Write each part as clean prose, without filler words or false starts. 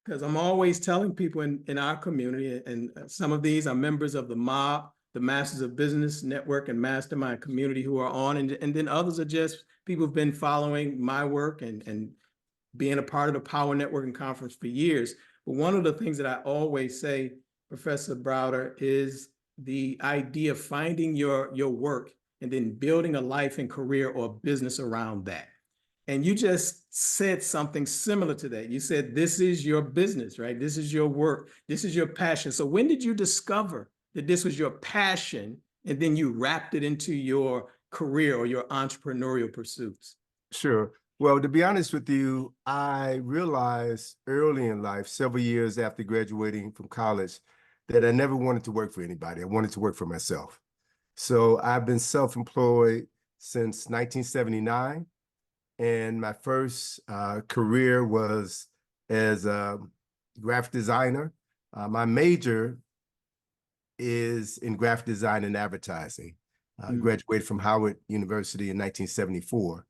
because I'm always telling people in our community, and some of these are members of the MOB, the Masters of Business Network and Mastermind community who are on, and then others are just people who've been following my work and being a part of the Power Networking Conference for years. But one of the things that I always say, Professor Browder, is the idea of finding your work and then building a life and career or business around that. And you just said something similar to that. You said, this is your business, right? This is your work. This is your passion. So when did you discover that this was your passion and then you wrapped it into your career or your entrepreneurial pursuits? Sure. Well, to be honest with you, I realized early in life, several years after graduating from college, that I never wanted to work for anybody. I wanted to work for myself. So I've been self-employed since 1979. And my first career was as a graphic designer. My major is in graphic design and advertising. Graduated from Howard University in 1974.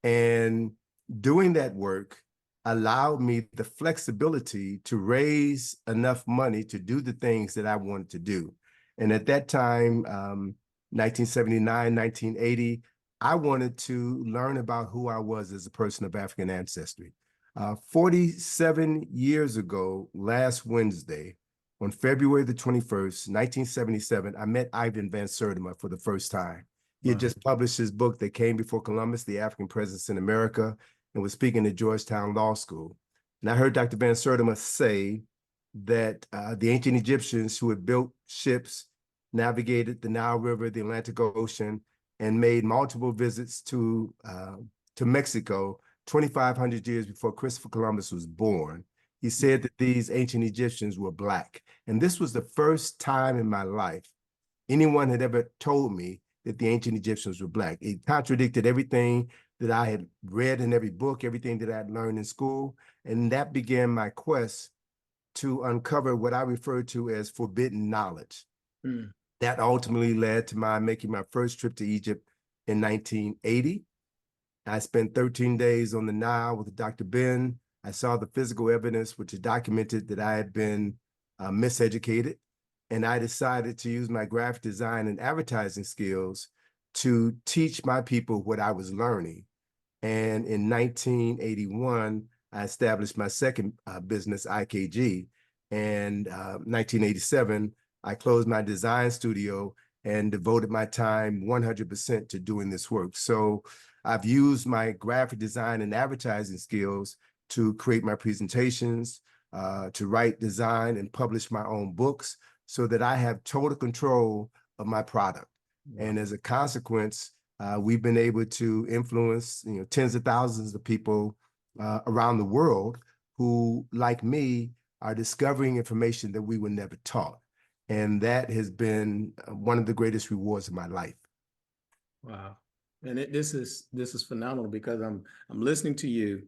And doing that work allowed me the flexibility to raise enough money to do the things that I wanted to do. And at that time, 1979, 1980, I wanted to learn about who I was as a person of African ancestry. 47 years ago, last Wednesday, on February the 21st, 1977, I met Ivan Van Sertima for the first time. He had just published his book that came before Columbus, The African Presence in America, and was speaking at Georgetown Law School. And I heard Dr. Van Sertima say that the ancient Egyptians who had built ships, navigated the Nile River, the Atlantic Ocean, and made multiple visits to Mexico 2,500 years before Christopher Columbus was born. He said that these ancient Egyptians were Black. And this was the first time in my life anyone had ever told me that the ancient Egyptians were Black. It contradicted everything that I had read in every book, everything that I had learned in school. And that began my quest to uncover what I refer to as forbidden knowledge. That ultimately led to my making my first trip to Egypt in 1980. I spent 13 days on the Nile with Dr. Ben. I saw the physical evidence, which had documented that I had been miseducated. And I decided to use my graphic design and advertising skills to teach my people what I was learning. And in 1981, I established my second business, IKG. And 1987, I closed my design studio and devoted my time 100% to doing this work. So I've used my graphic design and advertising skills to create my presentations, to write, design, and publish my own books so that I have total control of my product. And as a consequence, we've been able to influence tens of thousands of people around the world who, like me, are discovering information that we were never taught. And that has been one of the greatest rewards of my life. Wow. And this is phenomenal, because I'm listening to you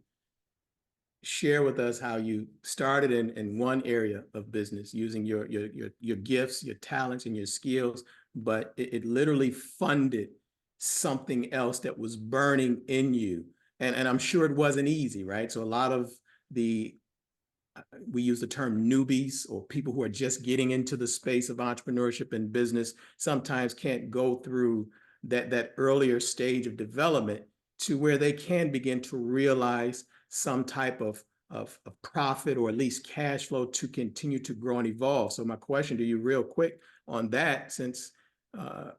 share with us how you started in one area of business using your gifts, your talents, and your skills, but it literally funded something else that was burning in you. And I'm sure it wasn't easy, right? So a lot of we use the term newbies, or people who are just getting into the space of entrepreneurship and business, sometimes can't go through that earlier stage of development to where they can begin to realize some type of profit, or at least cash flow, to continue to grow and evolve. So my question to you real quick on that, since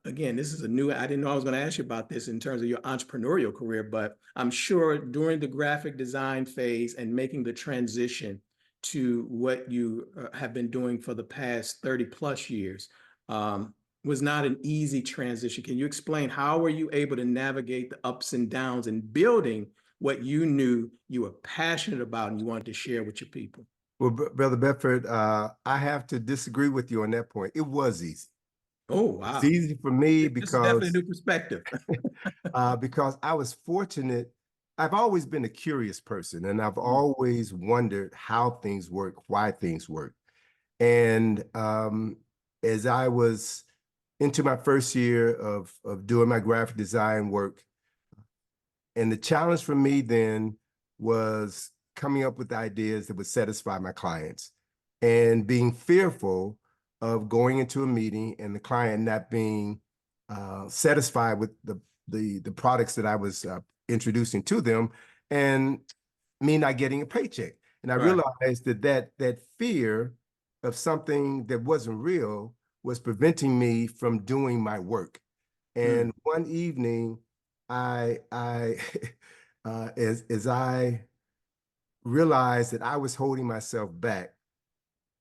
again, this is I didn't know I was going to ask you about this in terms of your entrepreneurial career, but I'm sure during the graphic design phase and making the transition to what you have been doing for the past 30 plus years was not an easy transition. Can you explain how were you able to navigate the ups and downs in building what you knew you were passionate about and you wanted to share with your people? Well, Brother Bedford, I have to disagree with you on that point. It was easy. Oh, wow. It's easy for me This is definitely a new perspective. because I was fortunate. I've always been a curious person, and I've always wondered how things work, why things work. And as I was into my first year of doing my graphic design work, and the challenge for me then was coming up with ideas that would satisfy my clients and being fearful of going into a meeting and the client not being satisfied with the products that I was introducing to them, and me not getting a paycheck. And I Right. realized that fear of something that wasn't real was preventing me from doing my work. Mm. And one evening, I as I realized that I was holding myself back,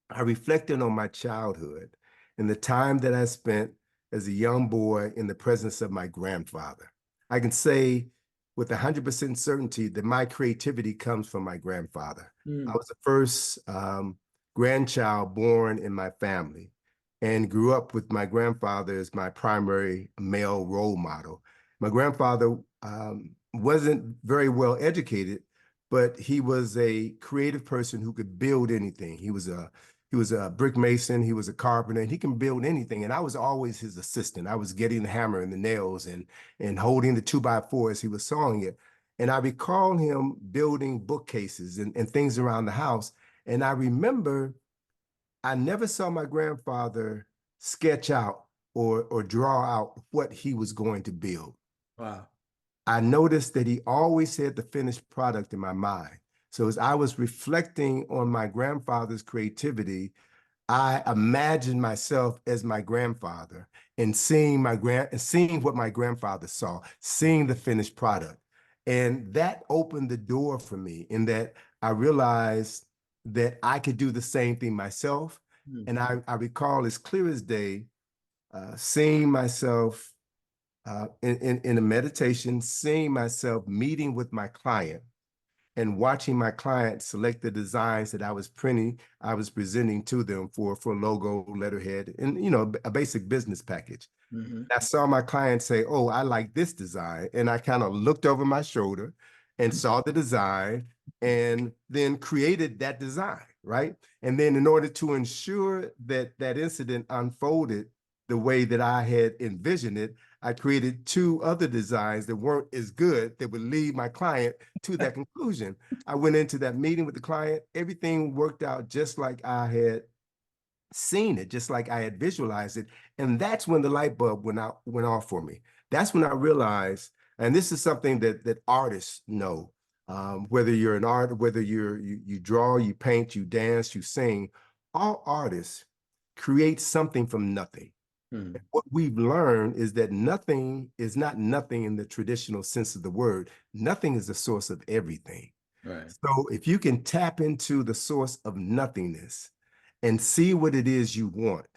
I reflected on my childhood and the time that I spent as a young boy in the presence of my grandfather. I can say with 100% certainty that my creativity comes from my grandfather. I Mm. was the first grandchild born in my family and grew up with my grandfather as my primary male role model. My grandfather wasn't very well educated, but he was a creative person who could build anything. He was a brick mason, he was a carpenter, and he can build anything. And I was always his assistant. I was getting the hammer and the nails and holding the 2x4 as he was sawing it. And I recall him building bookcases and things around the house. And I remember I never saw my grandfather sketch out or draw out what he was going to build. Wow. I noticed that he always had the finished product in my mind. So as I was reflecting on my grandfather's creativity, I imagined myself as my grandfather and seeing what my grandfather saw, seeing the finished product. And that opened the door for me in that I realized that I could do the same thing myself. Mm. And I recall as clear as day, seeing myself in a meditation, seeing myself meeting with my client and watching my client select the designs that I was presenting to them for logo, letterhead, and a basic business package. Hmm. I saw my client say, "Oh, I like this design," and I kind of looked over my shoulder and saw the design, and then created that design, right? And then, in order to ensure that that incident unfolded the way that I had envisioned it, I created two other designs that weren't as good that would lead my client to that conclusion. I went into that meeting with the client. Everything worked out just like I had seen it, just like I had visualized it. And that's when the light bulb went off for me. That's when I realized, and this is something that artists know, whether you're an art, whether you draw, you paint, you dance, you sing, all artists create something from nothing. Mm. What we've learned is that nothing is not nothing in the traditional sense of the word. Nothing is the source of everything. Right. So if you can tap into the source of nothingness and see what it is you want,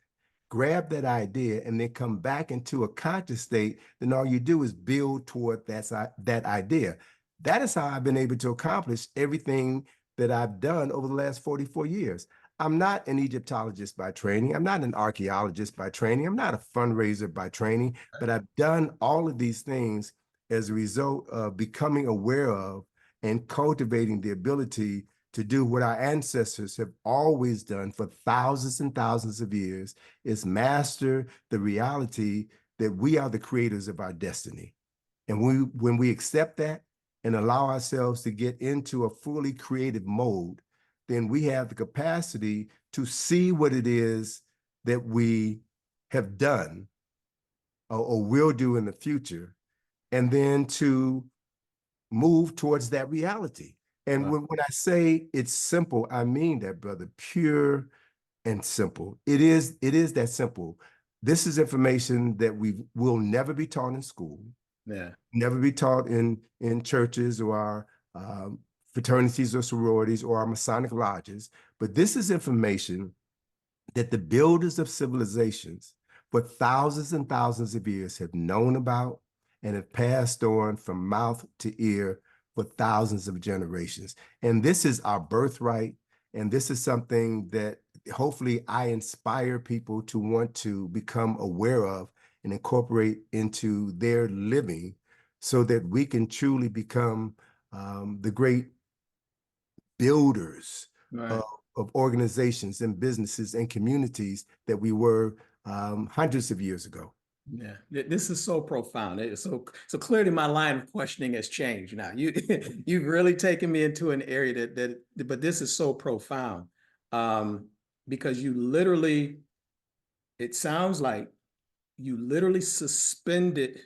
grab that idea and then come back into a conscious state, then all you do is build toward that idea. That is how I've been able to accomplish everything that I've done over the last 44 years. I'm not an Egyptologist by training. I'm not an archaeologist by training. I'm not a fundraiser by training, but I've done all of these things as a result of becoming aware of and cultivating the ability to do what our ancestors have always done for thousands and thousands of years, is master the reality that we are the creators of our destiny. And when we accept that and allow ourselves to get into a fully creative mode, then we have the capacity to see what it is that we have done or will do in the future, and then to move towards that reality. And Wow. when I say it's simple, I mean that, brother, pure and simple. It is that simple. This is information that we will never be taught in school, Yeah. never be taught in churches or our fraternities or sororities or our Masonic lodges. But this is information that the builders of civilizations for thousands and thousands of years have known about and have passed on from mouth to ear for thousands of generations. And this is our birthright. And this is something that hopefully I inspire people to want to become aware of and incorporate into their living so that we can truly become the great builders Right. of, of organizations and businesses and communities that we were hundreds of years ago. Yeah, this is so profound. So clearly my line of questioning has changed now. You've really taken me into an area but this is so profound. Because it sounds like you literally suspended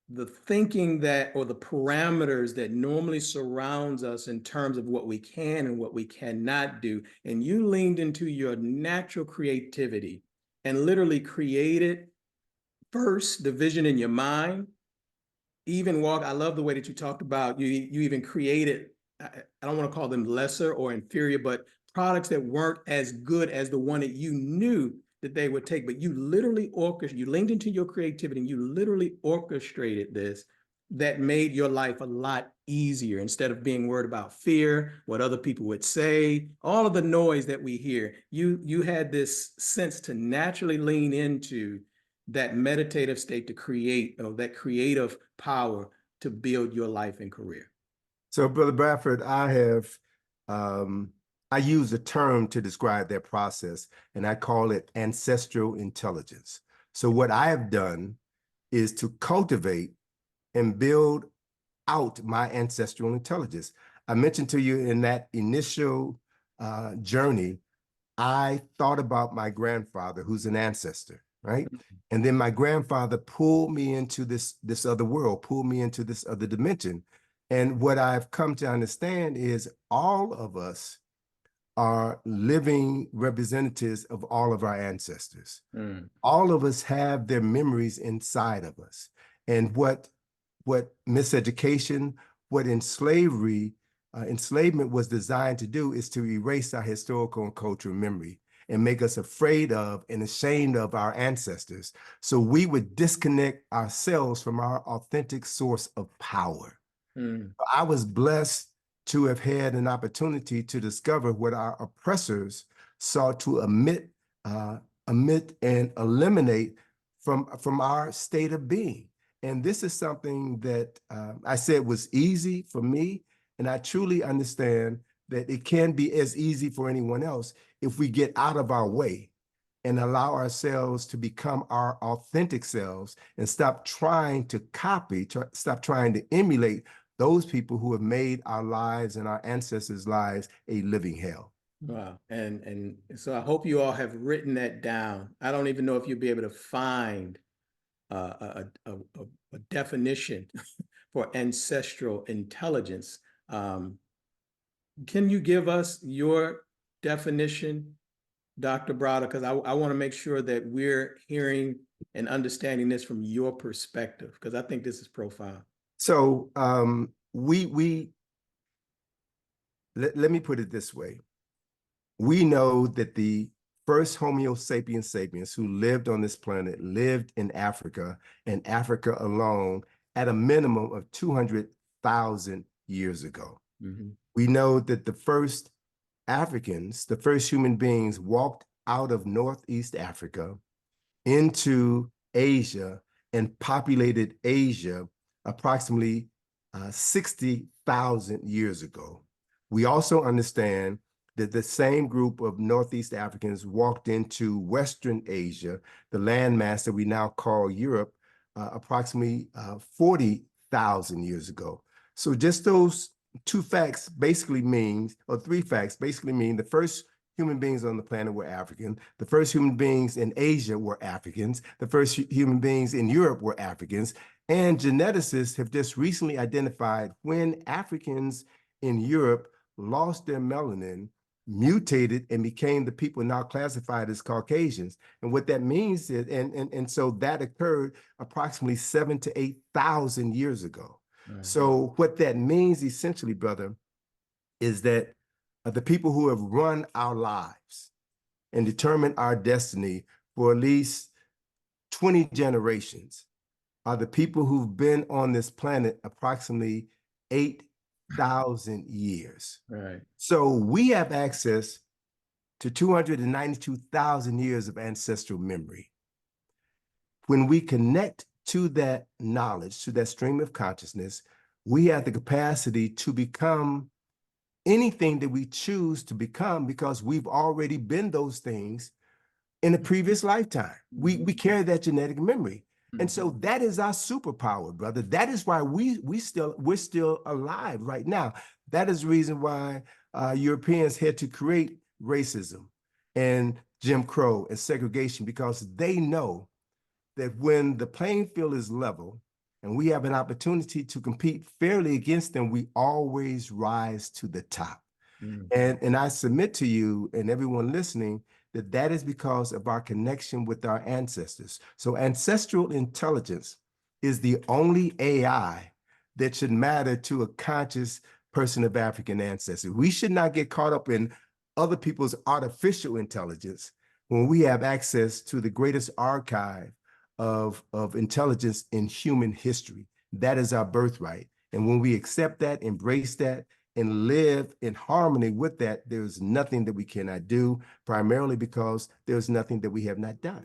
the thinking that, or the parameters that normally surrounds us in terms of what we can and what we cannot do. And you leaned into your natural creativity and literally created first the vision in your mind. I love the way that you talked about, you even created, I don't want to call them lesser or inferior, but products that weren't as good as the one that you knew that they would take, but you literally you leaned into your creativity and you literally orchestrated this that made your life a lot easier instead of being worried about fear, what other people would say, all of the noise that we hear. You had this sense to naturally lean into that meditative state to create, that creative power to build your life and career. So, Brother Bradford, um, I use a term to describe that process, and I call it ancestral intelligence. So what I have done is to cultivate and build out my ancestral intelligence. I mentioned to you in that initial journey, I thought about my grandfather, who's an ancestor, right? And then my grandfather pulled me into this other world, pulled me into this other dimension. And what I've come to understand is all of us are living representatives of all of our ancestors. Mm. All of us have their memories inside of us. And what miseducation, what enslavement was designed to do is to erase our historical and cultural memory and make us afraid of and ashamed of our ancestors. So we would disconnect ourselves from our authentic source of power. Mm. I was blessed to have had an opportunity to discover what our oppressors sought to omit and eliminate from our state of being. And this is something that I said was easy for me. And I truly understand that it can be as easy for anyone else if we get out of our way and allow ourselves to become our authentic selves and stop trying to stop trying to emulate those people who have made our lives and our ancestors' lives a living hell. Wow. And so I hope you all have written that down. I don't even know if you'll be able to find a definition for ancestral intelligence. Can you give us your definition, Dr. Browder? Because I want to make sure that we're hearing and understanding this from your perspective, because I think this is profound. So let me put it this way. We know that the first Homo sapiens sapiens who lived on this planet lived in Africa, and Africa alone, at a minimum of 200,000 years ago. Mm-hmm. We know that the first Africans, the first human beings, walked out of Northeast Africa into Asia and populated Asia approximately 60,000 years ago. We also understand that the same group of Northeast Africans walked into Western Asia, the landmass that we now call Europe, approximately 40,000 years ago. So just those two facts basically means, or three facts basically mean, the first human beings on the planet were African. The first human beings in Asia were Africans. The first human beings in Europe were Africans. And geneticists have just recently identified when Africans in Europe lost their melanin, mutated, and became the people now classified as Caucasians. And what that means is, and so that occurred approximately 7,000 to 8,000 years ago. Right. So what that means essentially, brother, is that the people who have run our lives and determined our destiny for at least 20 generations are the people who've been on this planet approximately 8,000 years. Right. So we have access to 292,000 years of ancestral memory. When we connect to that knowledge, to that stream of consciousness, we have the capacity to become anything that we choose to become because we've already been those things in a previous lifetime. We carry that genetic memory. And so that is our superpower, brother. That is why we're still alive right now. That is the reason why Europeans had to create racism and Jim Crow and segregation, because they know that when the playing field is level and we have an opportunity to compete fairly against them, we always rise to the top. And I submit to you and everyone listening that that is because of our connection with our ancestors. So ancestral intelligence is the only AI that should matter to a conscious person of African ancestry. We should not get caught up in other people's artificial intelligence when we have access to the greatest archive of intelligence in human history. That is our birthright. And when we accept that, embrace that, and live in harmony with that, there's nothing that we cannot do, primarily because there's nothing that we have not done.